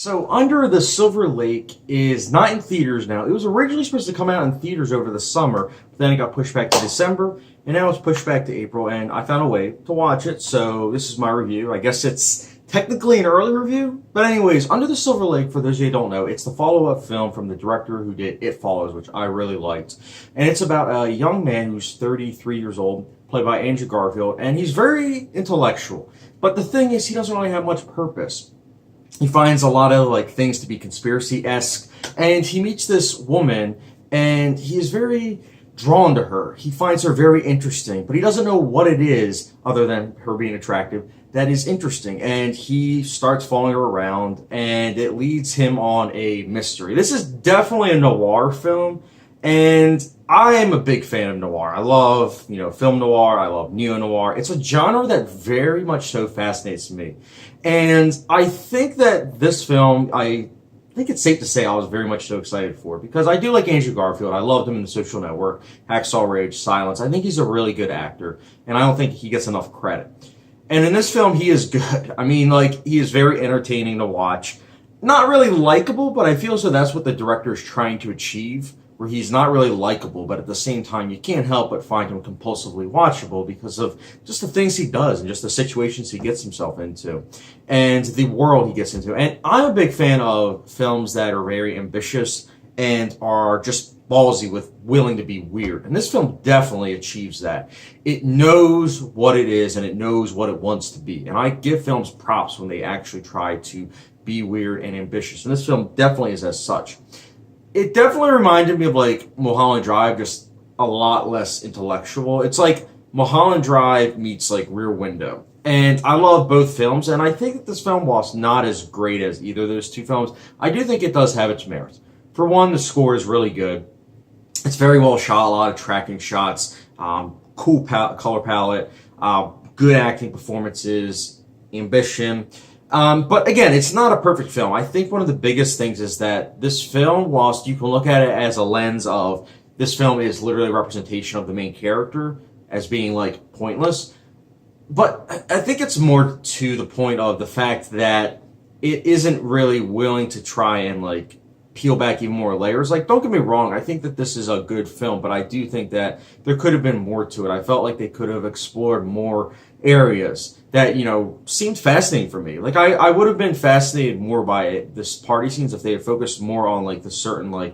So, Under the Silver Lake is not in theaters now. It was originally supposed to come out in theaters over the summer, but then it got pushed back to December, and now it's pushed back to April, and I found a way to watch it, so this is my review. I guess it's technically an early review, but anyways, Under the Silver Lake, for those of you who don't know, it's the follow-up film from the director who did It Follows, which I really liked, and it's about a young man who's 33 years old, played by Andrew Garfield, and he's very intellectual, but the thing is, he doesn't really have much purpose. He finds a lot of things to be conspiracy-esque, and he meets this woman, and he is very drawn to her. He finds her very interesting, but he doesn't know what it is, other than her being attractive, that is interesting. And he starts following her around, and it leads him on a mystery. This is definitely a noir film, and I am a big fan of noir. I love, film noir. I love neo-noir. It's a genre that very much so fascinates me. And I think that this film, I think it's safe to say I was very much so excited for it because I do like Andrew Garfield. I loved him in The Social Network, Hacksaw Ridge, Silence. I think he's a really good actor, and I don't think he gets enough credit. And in this film, he is good. I mean, he is very entertaining to watch. Not really likable, but I feel as though that's what the director is trying to achieve, where he's not really likable, but at the same time, you can't help but find him compulsively watchable because of just the things he does and just the situations he gets himself into and the world he gets into. And I'm a big fan of films that are very ambitious and are just ballsy with willing to be weird. And this film definitely achieves that. It knows what it is and it knows what it wants to be. And I give films props when they actually try to be weird and ambitious. And this film definitely is as such. It definitely reminded me of Mulholland Drive, just a lot less intellectual. It's like Mulholland Drive meets Rear Window. And I love both films, and I think that this film, whilst not as great as either of those two films, I do think it does have its merits. For one, the score is really good. It's very well shot, a lot of tracking shots, cool color palette, good acting performances, ambition. But again, it's not a perfect film. I think one of the biggest things is that this film, whilst you can look at it as a lens of this film is literally a representation of the main character as being pointless, but I think it's more to the point of the fact that it isn't really willing to try and peel back even more layers. Don't get me wrong, I think that this is a good film, but I do think that there could have been more to it. I felt like they could have explored more areas that, seemed fascinating for me. I would have been fascinated more by this party scenes if they had focused more on the certain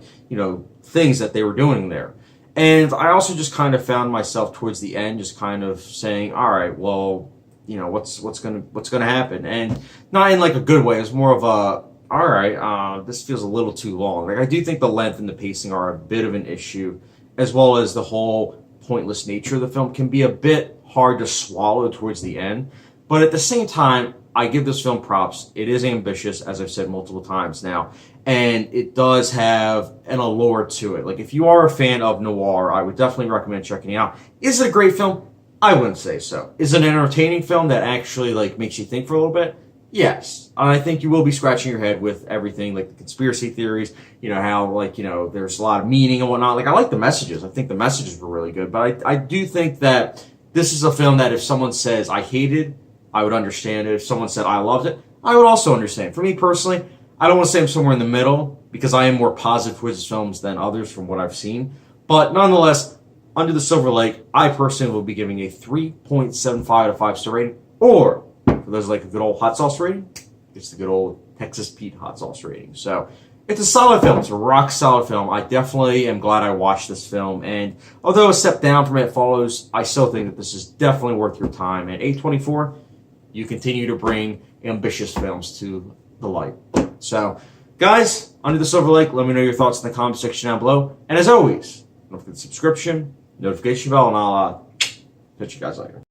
things that they were doing there. And I also just kind of found myself towards the end just kind of saying, all right, well, what's gonna happen? And not in a good way. It's more of a, all right, this feels a little too long. I do think the length and the pacing are a bit of an issue, as well as the whole pointless nature of the film can be a bit hard to swallow towards the end. But at the same time, I give this film props. It is ambitious, as I've said multiple times now, and it does have an allure to it. If you are a fan of noir, I would definitely recommend checking it out. Is it a great film? I wouldn't say so. Is it an entertaining film that actually makes you think for a little bit? Yes. And I think you will be scratching your head with everything, the conspiracy theories, how, there's a lot of meaning and whatnot. I like the messages. I think the messages were really good. But I do think that this is a film that if someone says, I hated, I would understand it. If someone said, I loved it, I would also understand. For me personally, I don't want to say I'm somewhere in the middle because I am more positive towards this films than others from what I've seen. But nonetheless, Under the Silver Lake, I personally will be giving a 3.75 out of 5-star rating, or for those a good old hot sauce rating, it's the good old Texas Pete hot sauce rating. So it's a solid film. It's a rock solid film. I definitely am glad I watched this film. And although a step down from It Follows, I still think that this is definitely worth your time. And A24, you continue to bring ambitious films to the light. So, guys, Under the Silver Lake, let me know your thoughts in the comment section down below. And as always, don't forget the subscription, notification bell, and I'll catch you guys later.